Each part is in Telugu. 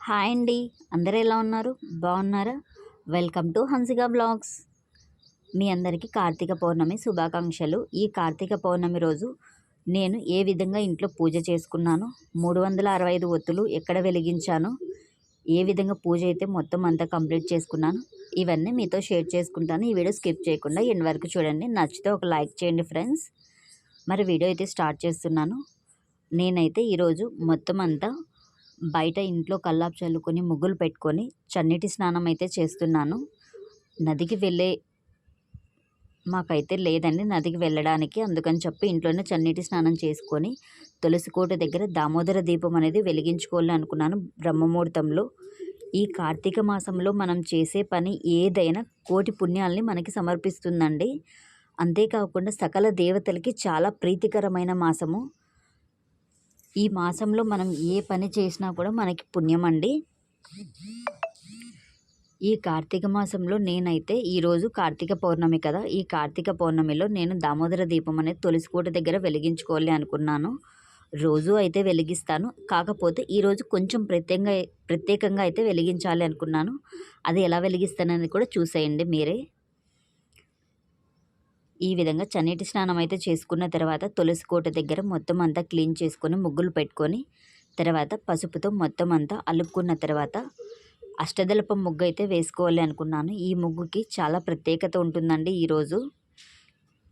హాయ్ అండి. అందరూ ఎలా ఉన్నారు? బాగున్నారా? Welcome to Hansika blogs. మీ అందరికీ కార్తీక పౌర్ణమి శుభాకాంక్షలు. ఈ కార్తీక పౌర్ణమి రోజు నేను ఏ విధంగా ఇంట్లో పూజ చేసుకున్నాను, 365 ఒత్తులు ఎక్కడ వెలిగించాను, ఏ విధంగా పూజ అయితే మొత్తం అంతా కంప్లీట్ చేసుకున్నాను, ఇవన్నీ మీతో షేర్ చేసుకుంటాను. ఈ వీడియో స్కిప్ చేయకుండా ఎండ్ వరకు చూడండి. నచ్చితే ఒక లైక్ చేయండి ఫ్రెండ్స్. మరి వీడియో అయితే స్టార్ట్ చేస్తున్నాను. నేనైతే ఈరోజు మొత్తం అంతా బయట ఇంట్లో కల్లాపు చల్లుకొని ముగ్గులు పెట్టుకొని చన్నీటి స్నానం అయితే చేస్తున్నాను. నదికి వెళ్ళే మాకైతే లేదండి నదికి వెళ్ళడానికి, అందుకని చెప్పి ఇంట్లోనే చన్నీటి స్నానం చేసుకొని తులసి కోట దగ్గర దామోదర దీపం అనేది వెలిగించుకోవాలి అనుకున్నాను బ్రహ్మముహూర్తంలో. ఈ కార్తీక మాసంలో మనం చేసే పని ఏదైనా కోటి పుణ్యాల్ని మనకి సమర్పిస్తుందండి. అంతేకాకుండా సకల దేవతలకి చాలా ప్రీతికరమైన మాసము. ఈ మాసంలో మనం ఏ పని చేసినా కూడా మనకి పుణ్యం అండి. ఈ కార్తీక మాసంలో నేనైతే ఈరోజు కార్తీక పౌర్ణమి కదా, ఈ కార్తీక పౌర్ణమిలో నేను దామోదర దీపం అనేది తులసికోట దగ్గర వెలిగించుకోవాలి అనుకున్నాను. రోజు అయితే వెలిగిస్తాను, కాకపోతే ఈరోజు కొంచెం ప్రత్యేకంగా అయితే వెలిగించాలి అనుకున్నాను. అది ఎలా వెలిగిస్తానని కూడా చూసేయండి మీరే. ఈ విధంగా చన్నీటి స్నానం అయితే చేసుకున్న తర్వాత తులసి కోట దగ్గర మొత్తం అంతా క్లీన్ చేసుకొని ముగ్గులు పెట్టుకొని తర్వాత పసుపుతో మొత్తం అంతా అలుక్కున్న తర్వాత అష్టదళపం ముగ్గు అయితే వేసుకోవాలి అనుకున్నాను. ఈ ముగ్గుకి చాలా ప్రత్యేకత ఉంటుందండి. ఈరోజు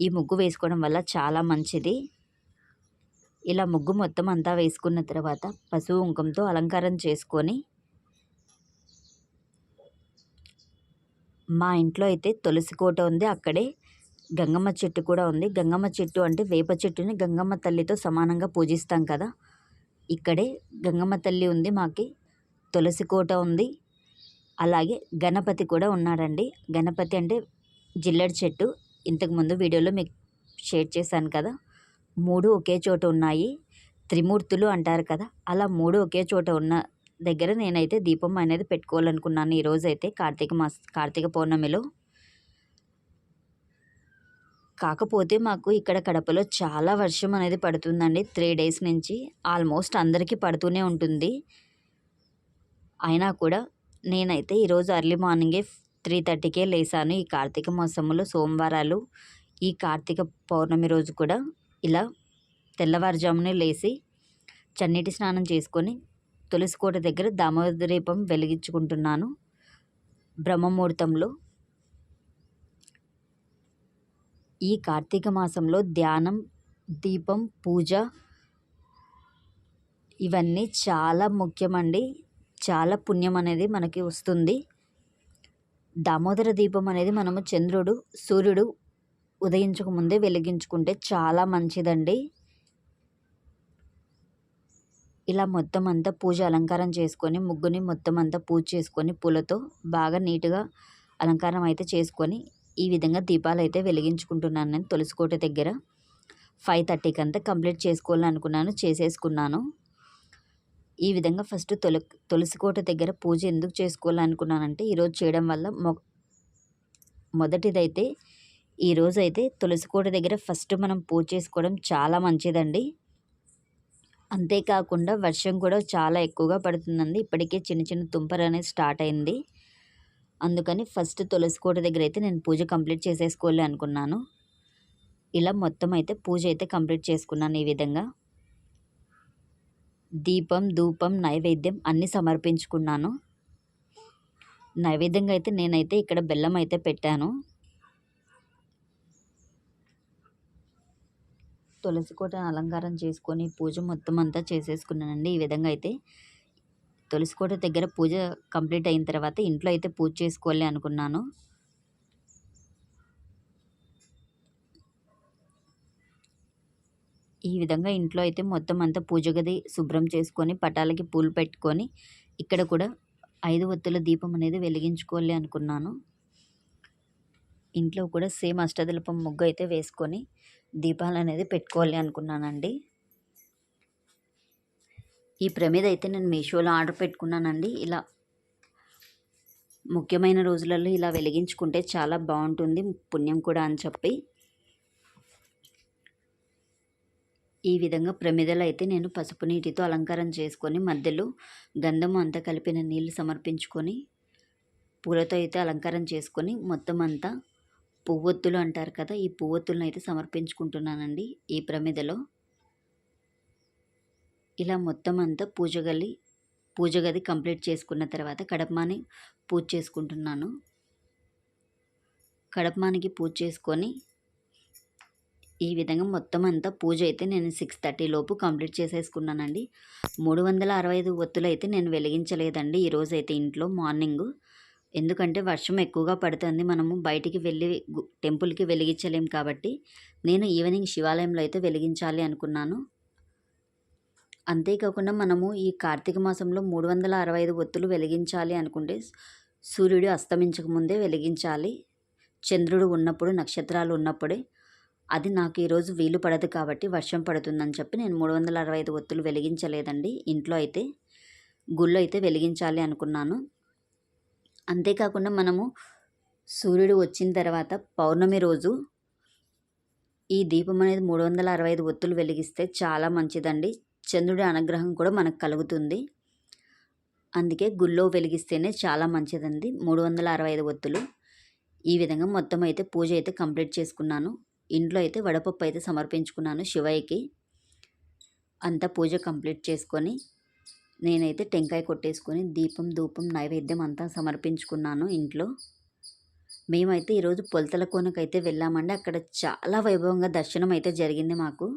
ఈ ముగ్గు వేసుకోవడం వల్ల చాలా మంచిది. ఇలా ముగ్గు మొత్తం అంతా వేసుకున్న తర్వాత పసుపు కుంకంతో అలంకారం చేసుకొని మా ఇంట్లో అయితే తులసి కోట ఉంది, అక్కడే గంగమ్మ చెట్టు కూడా ఉంది. గంగమ్మ చెట్టు అంటే వేప చెట్టుని గంగమ్మ తల్లితో సమానంగా పూజిస్తాం కదా, ఇక్కడే గంగమ్మ తల్లి ఉంది, మాకి తులసి కోట ఉంది, అలాగే గణపతి కూడా ఉన్నాడండి. గణపతి అంటే జిల్లెడు చెట్టు, ఇంతకుముందు వీడియోలో మీకు షేర్ చేశాను కదా. 3 ఒకే చోట ఉన్నాయి, త్రిమూర్తులు అంటారు కదా, అలా 3 ఒకే చోట ఉన్న దగ్గర నేనైతే దీపం అనేది పెట్టుకోవాలనుకున్నాను ఈరోజైతే కార్తీక పౌర్ణమిలో. కాకపోతే మాకు ఇక్కడ కడపలో చాలా వర్షం అనేది పడుతుందండి. 3 డేస్ నుంచి ఆల్మోస్ట్ అందరికీ పడుతూనే ఉంటుంది. అయినా కూడా నేనైతే ఈరోజు ఎర్లీ మార్నింగే 3:30కే లేసాను. ఈ కార్తీక మాసంలో సోమవారాలు ఈ కార్తీక పౌర్ణమి రోజు కూడా ఇలా తెల్లవారుజామునే లేచి చన్నీటి స్నానం చేసుకొని తులసి కోట దగ్గర దామోదర దీపం వెలిగించుకుంటున్నాను బ్రహ్మముహూర్తంలో. ఈ కార్తీక మాసంలో ధ్యానం, దీపం, పూజ ఇవన్నీ చాలా ముఖ్యమండి. చాలా పుణ్యం అనేది మనకి వస్తుంది. దామోదర దీపం అనేది మనము సూర్యుడు ఉదయించక ముందే వెలిగించుకుంటే చాలా మంచిదండి. ఇలా మొత్తం అంతా పూజ అలంకారం చేసుకొని ముగ్గుని మొత్తం అంతా పూజ చేసుకొని పూలతో బాగా నీట్గా అలంకారం అయితే చేసుకొని ఈ విధంగా దీపాలు అయితే వెలిగించుకుంటున్నాను. నేను తులసికోట దగ్గర 5:30కి అంతా కంప్లీట్ చేసుకోవాలనుకున్నాను, చేసేసుకున్నాను. ఈ విధంగా ఫస్ట్ తులసికోట దగ్గర పూజ ఎందుకు చేసుకోవాలనుకున్నానంటే ఈరోజు చేయడం వల్ల మొదటిదైతే ఈరోజు అయితే తులసికోట దగ్గర ఫస్ట్ మనం పూజ చేసుకోవడం చాలా మంచిదండి. అంతేకాకుండా వర్షం కూడా చాలా ఎక్కువగా పడుతుందండి. ఇప్పటికే చిన్న చిన్న తుంపర అనేది స్టార్ట్ అయింది. అందుకని ఫస్ట్ తులసి కోట దగ్గర అయితే నేను పూజ కంప్లీట్ చేసేసుకోవాలి అనుకున్నాను. ఇలా మొత్తం అయితే పూజ అయితే కంప్లీట్ చేసుకున్నాను. ఈ విధంగా దీపం, ధూపం, నైవేద్యం అన్నీ సమర్పించుకున్నాను. నైవేద్యంగా అయితే నేనైతే ఇక్కడ బెల్లం అయితే పెట్టాను. తులసి కోటను అలంకారం చేసుకొని పూజ మొత్తం అంతా చేసేసుకున్నానండి. ఈ విధంగా అయితే తులసి కోట దగ్గర పూజ కంప్లీట్ అయిన తర్వాత ఇంట్లో అయితే పూజ చేసుకోవాలి అనుకున్నాను. ఈ విధంగా ఇంట్లో అయితే మొత్తం అంతా పూజ గది శుభ్రం చేసుకొని పటాలకి పూలు పెట్టుకొని ఇక్కడ కూడా 5 ఒత్తుల దీపం అనేది వెలిగించుకోవాలి అనుకున్నాను. ఇంట్లో కూడా సేమ్ అష్టదళపం ముగ్గు అయితే వేసుకొని దీపాలు అనేది పెట్టుకోవాలి అనుకున్నానండి. ఈ ప్రమిద అయితే నేను మీషోలో ఆర్డర్ పెట్టుకున్నానండి. ఇలా ముఖ్యమైన రోజులలో ఇలా వెలిగించుకుంటే చాలా బాగుంటుంది, పుణ్యం కూడా అని చెప్పి ఈ విధంగా ప్రమిదలో అయితే నేను పసుపు నీటితో అలంకారం చేసుకొని మధ్యలో గంధం అంతా కలిపిన నీళ్ళు సమర్పించుకొని పూలతో అయితే అలంకారం చేసుకొని మొత్తం అంతా పువ్వొత్తులు అంటారు కదా, ఈ పువ్వొత్తులను అయితే సమర్పించుకుంటున్నానండి ఈ ప్రమిదలో. ఇలా మొత్తం అంతా పూజ గది కంప్లీట్ చేసుకున్న తర్వాత కడపమాని పూజ చేసుకుంటున్నాను. కడపమానికి పూజ చేసుకొని ఈ విధంగా మొత్తం అంతా పూజ అయితే నేను 6:30 లోపు కంప్లీట్ చేసేసుకున్నానండి. 365 ఒత్తులు అయితే నేను వెలిగించలేదండి ఈరోజైతే ఇంట్లో మార్నింగు. ఎందుకంటే వర్షం ఎక్కువగా పడుతుంది, మనము బయటికి వెళ్ళి టెంపుల్కి వెలిగించలేం కాబట్టి నేను ఈవినింగ్ శివాలయంలో అయితే వెలిగించాలి అనుకున్నాను. అంతేకాకుండా మనము ఈ కార్తీక మాసంలో 365 ఒత్తులు వెలిగించాలి అనుకుంటే సూర్యుడు అస్తమించక ముందే వెలిగించాలి, చంద్రుడు ఉన్నప్పుడు, నక్షత్రాలు ఉన్నప్పుడే. అది నాకు ఈరోజు వీలు పడదు కాబట్టి వర్షం పడుతుందని చెప్పి నేను 365 ఒత్తులు వెలిగించలేదండి. ఇంట్లో అయితే గుళ్ళో అయితే వెలిగించాలి అనుకున్నాను. అంతేకాకుండా మనము సూర్యుడు వచ్చిన తర్వాత పౌర్ణమి రోజు ఈ దీపం అనేది 365 ఒత్తులు వెలిగిస్తే చాలా మంచిదండి. చంద్రుడి అనుగ్రహం కూడా మనకు కలుగుతుంది. అందుకే గుళ్ళో వెలిగిస్తేనే చాలా మంచిదండి 365 ఒత్తులు. ఈ విధంగా మొత్తం అయితే పూజ అయితే కంప్లీట్ చేసుకున్నాను. ఇంట్లో అయితే వడపప్పు అయితే సమర్పించుకున్నాను శివయ్యకి. అంతా పూజ కంప్లీట్ చేసుకొని నేనైతే టెంకాయ కొట్టేసుకొని దీపం, ధూపం, నైవేద్యం అంతా సమర్పించుకున్నాను ఇంట్లో. మేమైతే ఈరోజు పొలతల కోనకైతే వెళ్ళామండి. అక్కడ చాలా వైభవంగా దర్శనం అయితే జరిగింది మాకు.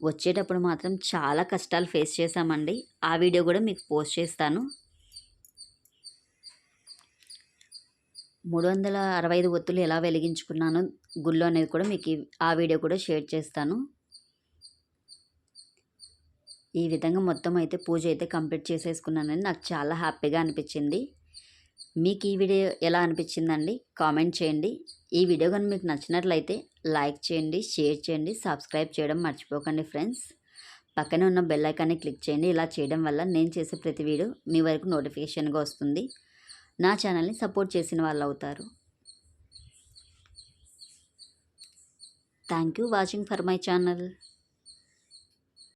వచ్చేటప్పుడు మాత్రం చాలా కష్టాలు ఫేస్ చేశామండి. ఆ వీడియో కూడా మీకు పోస్ట్ చేస్తాను. 365 ఒత్తులు ఎలా వెలిగించుకున్నాను గుళ్ళో అనేది కూడా మీకు ఆ వీడియో కూడా షేర్ చేస్తాను. ఈ విధంగా మొత్తం అయితే పూజ అయితే కంప్లీట్ చేసేసుకున్నానని నాకు చాలా హ్యాపీగా అనిపించింది. మీకు ఈ వీడియో ఎలా అనిపించిందండి కామెంట్ చేయండి. ఈ వీడియో కానీ మీకు నచ్చినట్లయితే లైక్ చేయండి, షేర్ చేయండి, సబ్స్క్రైబ్ చేయడం మర్చిపోకండి ఫ్రెండ్స్. పక్కనే ఉన్న బెల్ ఐకాన్ని క్లిక్ చేయండి. ఇలా చేయడం వల్ల నేను చేసే ప్రతి వీడియో మీ వరకు నోటిఫికేషన్గా వస్తుంది. నా ఛానల్ని సపోర్ట్ చేసిన వాళ్ళు అవుతారు. Thank you watching for my channel.